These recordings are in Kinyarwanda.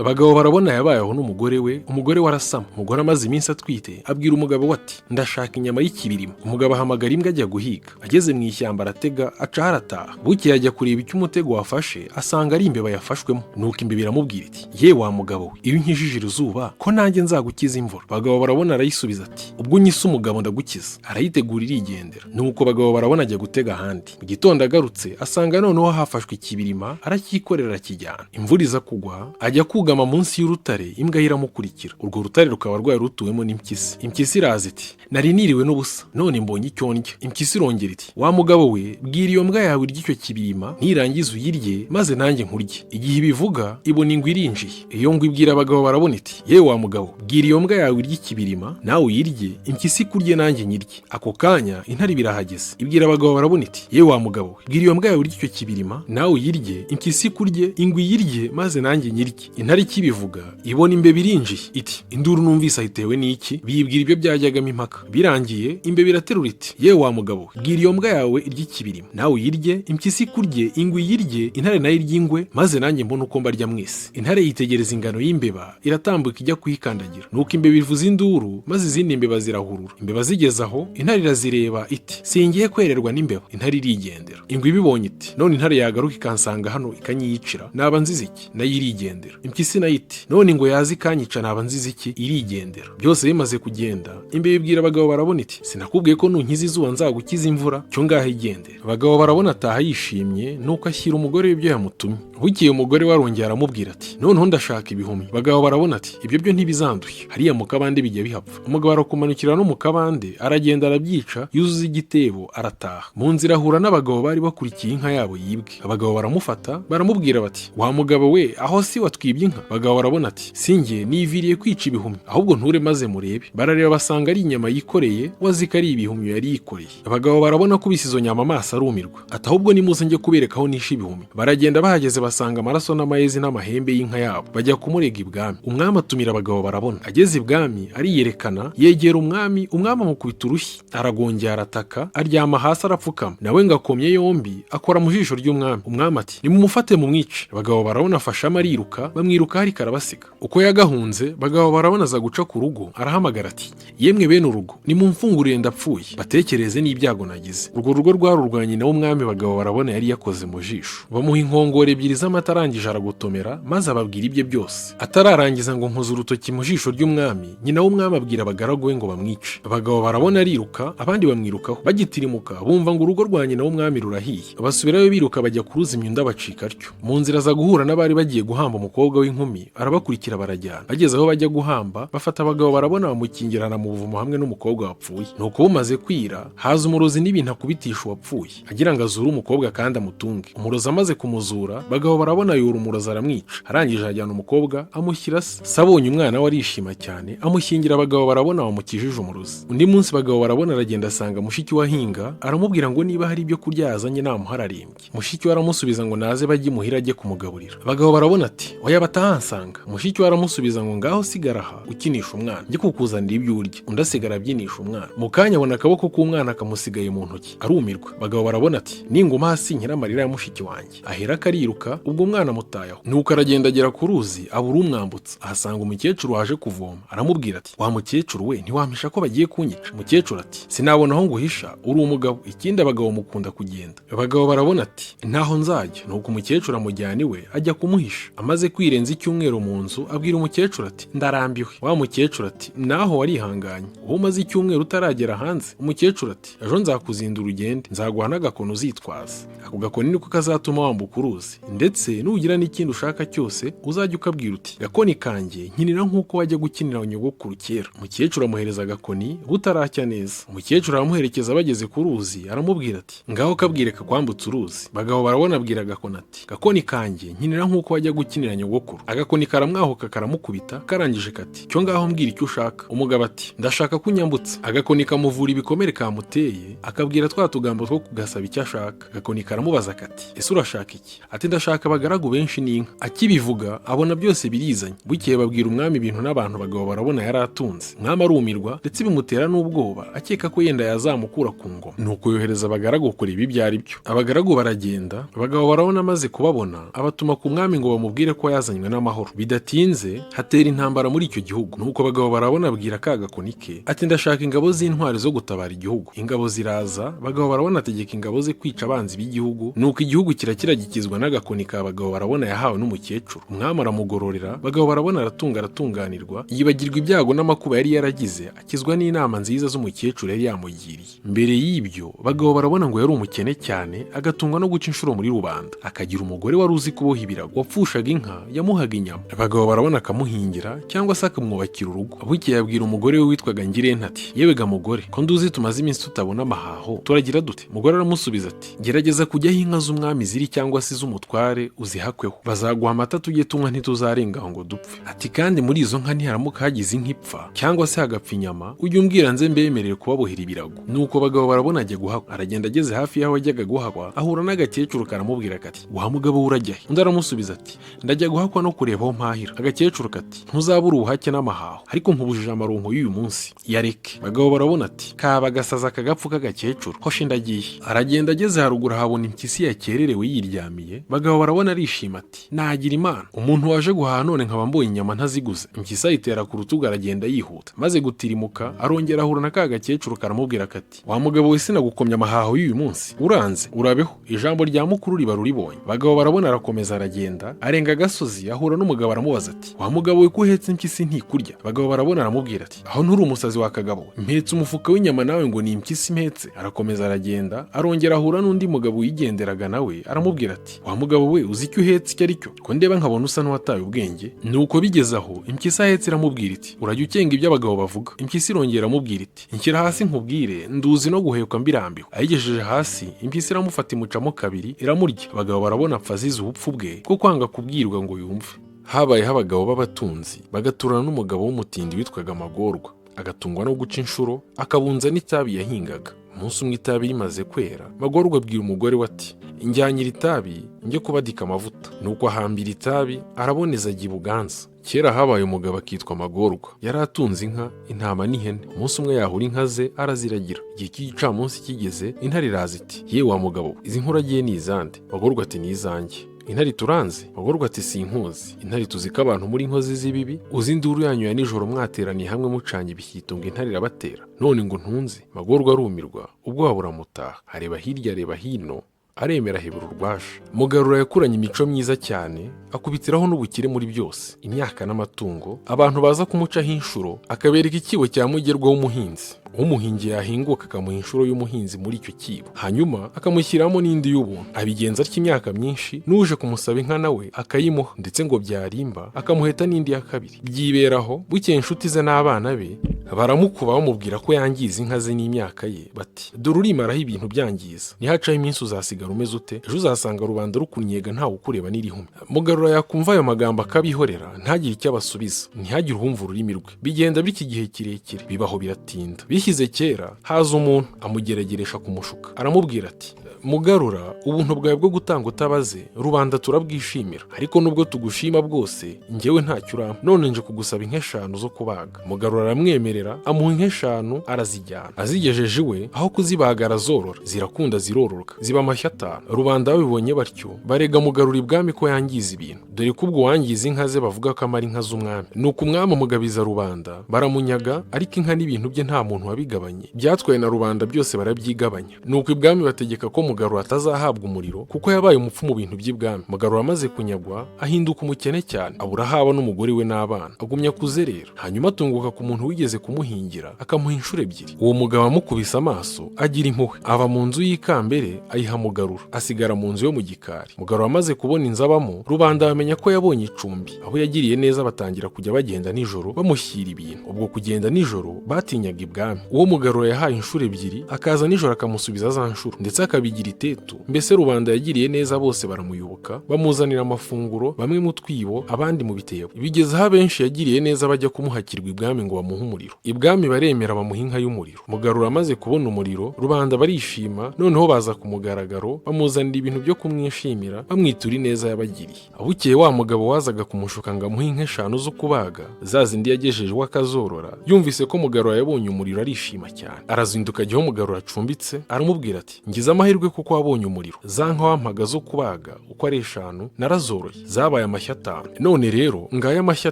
abagabo barabona yabayeho n'umugore we, umugore we arasama. Umugore amaze iminsi atwite abwira umugabo we ati ndashaka inyama y'ikibirima. Umugabo ahamagara imbwa ajya guhiga. Ageze mu ishyamba aratega aca arataha. Bukeye ajya kureba icyo umutego wafashe asanga ari imbeba yafashwemo. Nuko imbeba iramubwira iti ye wa mugabo we, iyo unkijije izuba ko nanjye nzagukiza imvura. Abagabo barabona arayisubiza ati ubwo unyise umugabo ndagukiza. Arayitegura irigendera. Nuko abagabo barabona ajya gutega ahandi. Mu gitondo agarutse asanga noneho hafashwe ikibirima, aracyikorera arakijyana. Imvura iza kugwa ajya kugama munsi y'urutare, imbwa iramukurikira. Urwo rutare rukaba rwari rutuwemo n'impyisi. Impyisi iraza iti nari niriwe n'ubusa none mbonye icyo ndya. Impyisi irongera iti wa mugabo we, bwira iyo mbwa yawe irya icyo kibirima nirangiza uyirye maze nanjye nkurye. Igihe ibivuga ibona ingwe irinjiye. Iyo ngwe ibwira abagabo barabona iti ye wa mugabo, bwira iyo mbwa yawe irya ikibirima nawe uyirye, impyisi kurye nanjye nyirye. Ako kanya intare birahageze ibwira abagabo barabona iti ye wa mugabo, bwira iyo mbwa yawe irya icyo kibirima nawe uyirye, impyisi kurye ingwe iyirye maze nanjye nyirye. Intare ikibivuga ibona imbeba irinjiye iti induru numvise ayitewe n'iki. Biyibwira ibyo byajyagamo impaka. Birangiye imbeba iraterura iti ye wa mugabo, bwira iyo mbwa yawe irya ikibirima nawe uyirye, impyisi kurye ingwe iyirye, intare nayo irya ingwe maze nanjye mbona uko mbarya mwese. Intare yitegereza ingano y'imbeba iratambuka ijya kuyikandagira. Nuko imbeba ivuza induru maze izindi mbeba zirahurura. Imbeba zigeze aho intare irazireba iti singiye kwererwa n'imbeba. Intare irigendera. Ingwe ibibonye iti none intare yagaruka ikansanga hano ikanyiyicira naba nziza iki, nayo irigendera. Impyisi nayo iti none ngo yazi ikanyica naba nziza iki, irigendera. Byose bimaze kugenda imbeba ibwira abagabo barabona iti sinakubwiye ko nunkiza izuba nzagukiza imvura, cyo ngaho igendera. Abagabo barabona ataha yishimye, nuko ashyira umugore w'ibyo yamutumye. Bukeye umugore warongera aramubwira ati noneho ndashaka ibihumyo. Abagabo barabona ati ibyo byo ntibizanduye, hariya mu kabande bijya bihapfa. Umugabo arakumanukira no mu kabande aragenda arabyica yuzuza igitebo arataha. Mu nzira ahura n'abagabo bari bakurikiye inka yabo yibwe. Abagabo baramufata baramubwira bati wa mugabo we, aho si watwibye inka? Abagabo barabona ati sinjye niviriye kwica ibihumyo, ahubwo nture maze murebe. Barareba basanga ari inyama yikoreye, wazika ari ibihumyo yari yikoreye. Abagabo barabona ko bisizo nyama amaso arumirwa ati ahubwo nimuze njye kubereka aho nishe ibihumyo. Baragenda bahageze basanga amaraso n'amayezi n'amahembe y'inka yabo. Bajya kumurega ibwami. Umwami atumira abagabo barabona. Ageze ibwami ariyerekana, yegera umwami. Umwami amukubita urushyi aragongera arataka, aryama hasi arapfukama. Nawe ngakomye yombi akora mu jisho ry'umwami. Umwami ati nimumufate mumwice. Abagabo barabona afashamo ariruka, bamwiruka hari karabasiga. Uko yagahunze bagabo barabona aza guca ku rugo, arahamagara ati yemwe bene urugo nimumfungurire ndapfuye, batekereze n'ibyago nagize. Urwo rugo rwarurwa nyina w'umwami bagabo barabona yari yakoze mu jisho. Bamuha inkongoro ebyiri z'amata arangije aragutomera maze ababwira ibye byose. Atararangiza ngo nkoze urutoki mu jisho ry'umwami, nyina w'umwami abwira abagaragu be ngo bamwice. Abagabo barabona ariruka, abandi bamwirukaho. Bagitirimuka bumva ngo urugo rwa nyina w'umwami rurahiye. Basubirayo biruka bajya kuruzimya undi abacika atyo. Mu nzira aza guhura n'abari bagiye guhamba umukobwa w'inkumi, arabakurikira barajyana. Bageze aho bajya guhamba bafata abagabo barabona bamukingirana mu buvumo hamwe n'umukobwa wapfuye. Nuko bumaze kwira haza umurozi n'ibintu akubitisha uwapfuye agira ngo azure umukobwa kandi amutunge. Umurozi amaze kumuzura bagabo barabona yura umurozi aramwica. Arangije ajyana umukobwa amushyira se. Sabonye umwana we arishima cyane amushyingira abagabo barabona bamukijije umurozi. Undi munsi bagabo barabona aragenda asanga mushiki we ahinga, aramubwira ngo niba hari ibyo kurya yazanye namuhararembye. Mushiki we aramusubiza ngo naze bajye imuhira ajye kumugaburira. Abagabo barabona ati oya batahansanga. Mushiki we aramusubiza ngo ngaho sigara aha ukinisha umwana, njye kukuzanira ibyo urya. Undi asigara abyinisha umwana. Mu kanya abona akaboko k'umwana kamusigaye mu ntoki, arumirwa. Bagabo barabona ati ninguma hasi nkira amarira ya mushiki wanjye. Ahera kariruka, ubwo umwana mutayaho. Nuko aragenda agera ku ruzi abura umwambutsa. Ahasanga umukecuru waje kuvoma. Aramubwira ati wa mukecuru we, ntiwampisha ko bagiye kunyica? Umukecuru ati sinabona aho nguhisha, uri umugabo, ikindi abagabo mukunda kugenda. Abagabo barabona ati ntaho nzajya. Nuko umukecuru amujyana iwe ajya kumuhisha. Amaze kwirenza icyumweru mu nzu abwira umukecuru ati ndarambiwe. Wa mukecuru ati naho warihanganye, uwo umaze icyumweru utaragera hanze? Umukecuru ati ejo nzakuzindura ugende, nzaguha n'agakono uzitwaza. Ako gakoni niko kazatuma wambuka uruzi, ndetse nugira n'ikindi ushaka cyose uzajya ukabwira uti gakoni kanjye nkinira nk'uko wajya gukinira nyogokuru kera. Umukecuru amuhereza agakoni butaracya neza. Umukecuru aramuherekeza bageze ku ruzi aramubwira ati ngaho kabwire kakwambutse uruzi. Bagabo barabona abwira agakoni ati gakoni kanjye nkinira nk'uko wajya gukinira nyogokuru. Agakoni karamwahuka karamukubita, karangije kati cyo ngaho mbwira icyo ushaka. Umugabo ati ndashaka kunyambutsa. Agakoni kamuvura ibikomere kamuteye, akabwira twa tugambo two kugasaba icyo ashaka. Agakoni karamubaza kati ese urashaka iki? Ati ndashaka abagaragu benshi n'inka. Akibivuga abona byose birizanye. Bukeye babwira umwami ibintu n'abantu bagabo barabona yari atunze. Umwami arumirwa ndetse bimutera n'ubwoba, akeka ko yenda yazamukura ku ngoma. Nuko yohereza abagaragu kureba ibyo ari byo. Abagaragu baragenda, abagabo barabona amaze kubabona abatuma ku mwami ngo bamubwire ko yazanywe n'amahoro. Bidatinze hatera intambara muri icyo gihugu, nuko abagabo barabona abwira ka gakoni ke ati ndashaka ingabo z'intwari zo gutabara igihugu. Ingabo ziraza, abagabo barabona ategeka ingabo ze kwica abanzi b'igihugu, nuko igihugu kirakira gikizwa n'agakoni ka abagabo barabona yahawe n'umukecuru. Umwami aramugororera, abagabo barabona aratunganirwa, yibagirwa ibyago n'amakuba yari yaragize, akizwa n'inama nziza z'umukecuru yari yamugiriye. Mbere y'ibyo bagabo barabona ngo yari umukene cyane, agatungwa no guca inshuro muri rubanda, akagira umugore wari uzi kuboha ibirago, wapfushaga inka yamuhaga inyama. Abagabo barabona akamuhingira cyangwa se akamwubakira urugo. Bukeye yabwira umugore we witwaga Ngirente ati yewe ga mugore, ko nduzi tumaze iminsi tutabona amahaho, turagira dute? Umugore aramusubiza ati gerageza kujyaho inka z'umwami ziri cyangwa se z'umutware uzihakweho, bazaguha amata tujye tunywa ntituzarengaho ngo dupfe. Ati kandi muri izo nka ntiharamuka hagize inka ipfa cyangwa se hagapfa inyama, ujye umbwira nze mbemerere kubabohera ibirago. Nuko abagabo barabona ajya guhakwa. Aragenda ageze hafi y'aho ajyaga guhakwa, ahura n'agakecuru karamubwira kati wa mugabo urajya he? Undi aramusubiza ati ndajya guhakwa no kureba aho mpahira. Agakecuru kati ntuzabura ubuhake n'amahaho, ariko nkubujije amaronko y'uyu munsi, yareke. Abagabo barabona ati kaba gasaza kagapfu k'agakecuru, hoshe ndagiye. Aragenda ageze haruguru habona impyisi yakererewe yiryamiye. Bagabo barabona arishima ati nagira imana, umuntu waje guhaha none nkaba mbonye inyama ntaziguze. Impyisi ayitera ku rutugu aragenda yihuta, maze gutirimuka arongera ahura na ka gakecuru karamubwira kati wa mugabo we sinagukomye amahaho y'uyu munsi, uranze urabeho, ijambo rya mukuru riba ruribonye. Bagabo barabona arakomeza aragenda, arenga agasozi ahura n'umugabo aramubaza ati wa mugabo we ko uhetse impyisi ntikurya? Bagabo barabona aramubwira ati aho nturi umusazi wa kagabo, mpetse umufuka w'inyama nawe ngo ni impyisi mpetse. Arakomeza aragenda, arongera ahura n'undi mugabo wigenderaga nawe aramubwira ati wa mugabo we uzi icyo uhetse icyo ari cyo? Ko ndeba nkabona usa n'uwataye ubwenge. Nuko bigeze aho impyisi ahetse iramubwira iti urajya ukenga ibyo abagabo bavuga. Impyisi irongera iramubwira iti inshyira hasi nkubwire, nduzi no guhekwa mbirambiwe. Ayigejeje hasi impyisi iramufata imucamo kabiri iramurya. Abagabo barabona apfa azize ubupfu bwe ko kwanga kubwirwa ngo yumve. Habayeho abagabo b'abatunzi bagaturana n'umugabo w'umutindi witwaga Magorwa, agatungwa no guca inshuro, akabunza n'itabi yahingaga. Umunsi umwe itabi rimaze kwera, Magorwa abwira umugore we ati njyanyira itabi njye kubadika amavuta. Nuko ahambira itabi araboneza ajya i Buganza. Kera habaye umugabo akitwa Magorwa, yari atunze inka, intama n'ihene. Umunsi umwe yahura inka ze araziragira. Igihe cy'igicamunsi kigeze, intare iraza iti yewe wa mugabo, izi nka uragiye ni izande? Magorwa ati ni izanjye. Intare turanze? Magorwa ati sinkuzi. Intare tuzi ko abantu muri inkozi z'ibibi, uzi induru yanyu ya nijoro mwateraniye hamwe mucanye ibishyito ngo intare irabatera, none ngo ntunze. Magorwa arumirwa, ubwoba buramutaha, areba hirya areba hino, aremera ahebura urwasha. Mugarura yakuranye imico myiza cyane, akubitiraho n'ubukire muri byose, imyaka n'amatungo. Abantu baza kumucaho inshuro, akabereka ikibo cya mugerwa w'umuhinzi. Umuhingi yahinguka akamuha inshuro y'umuhinzi muri icyo kibo, hanyuma akamushyiramo n'indi y'ubuntu. Abigenza atyo imyaka myinshi, n'uje kumusaba inka nawe akayimuha, ndetse ngo byarimba akamuheta n'indi ya kabiri. Byiberaho, bukeye inshuti ze n'abana be baramukuba bamubwira ko yangiza inka ze n'imyaka ye, bati dore urimaraho ibintu byangiza, nihacaho iminsi uzasigara umeze ute? Ejo uzasanga rubanda rukunyega ntawe ukureba n'irihumye. Mugarura yakumva ayo magambo akabihorera, ntagire icyo abasubiza, ntihagire uhumva ururimi rwe. Bigenda bityo igihe kirekire, bibaho biratinda. Bishyize kera, haza umuntu amugerageresha kumushuka, aramubwira ati Mugarura, ubuntu bwawe bwo gutanga utabaze rubanda turabwishimira, ariko nubwo tugushima bwose njyewe ntacyo urampa, none nje kugusaba inka 5 zo kubaga. Mugarura aramwemerera, amuha inka 5 arazijyana. Azigejeje iwe, aho kuzibaga arazorora, zirakunda zirororoka, ziba amashyo 5. Rubanda babibonye batyo barega Mugarura ibwami ko yangiza ibintu, dore ko ubwo wangiza inka ze bavuga ko amara inka z'umwami. Nuko umwami amugabiza rubanda, baramunyaga, ariko inka n'ibintu bye nta muntu wabigabanye, byatwaye na rubanda byose barabyigabanya. Nuko ibwami bategeka ko Mugarura atazahabwa umuriro kuko yabaye umupfu mu bintu by'ibwami. Mugarura amaze kunyagwa ahinduka umukene cyane, abura haba n'umugore we n'abana, agumya kuzerera. Hanyuma atunguka ku muntu wigeze kumuhingira, akamuha inshuro 2. Uwo mugabo amukubise amaso agira impuhwe, ava mu nzu y'ikambere ayiha Mugarura, asigara mu nzu yo mu gikari. Mugarura amaze kubona inzu abamo, rubanda bamenya ko yabonye icumbi, aho yagiriye neza batangira kujya bagenda nijoro bamushyira ibintu. Ubwo kugenda nijoro batinyaga ibwami. Uwo Mugarura yahaye inshuro 2, akaza nijoro akamusubiza za nshuro, ndetse akabigira itetu. Mbese rubanda yagiriye neza bose baramuyoboka, bamuzanira amafunguro, bamwe mu twibo abandi mu bitebo. Bigeze aho benshi yagiriye neza bajya kumuhakirwa ibwami ngo bamuhe umuriro. Ibwami baremera bamuha inka y'umuriro. Mugarura amaze kubona umuriro, rubanda barishima, noneho baza ku mugaragaro bamuzanira ibintu byo kumwishimira, bamwitura ineza yabagiriye. Abukeye wa mugabo wazaga kumushuka ngo amuhe inka 5 zo kubaga, zazindi yagejejeho akazorora, yumvise ko Mugarura yabonye umuriro arishima cyane. Arazinduka ajya aho Mugarura acumbitse, aramubwira ati ngize amahirwe kuko wabonye umuriro. Za nka wampaga zo kubaga uko ari 5 narazoroye, zabaye amashyo 5. None rero ngaya amashyo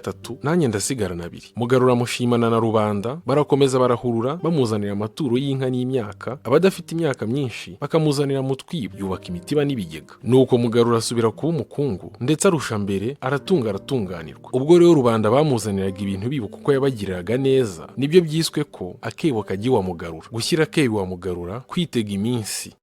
3 nanjye ndasigarana 2. Mugarura mushimana na rubanda, barakomeza barahurura bamuzanira amaturo y'inka n'imyaka, abadafite imyaka myinshi bakamuzanira mu twibo, yubaka imitiba n'ibigega. Nuko Mugarura asubira kuba umukungu, ndetse arusha mbere, aratunganirwa. Ubwo rero rubanda bamuzaniraga ibintu bibuka uko yabagiriraga neza, nibyo byiswe ko akebo kagiye wa Mugarura. Gushyira akebo wa Mugarura, kwitega iminsi.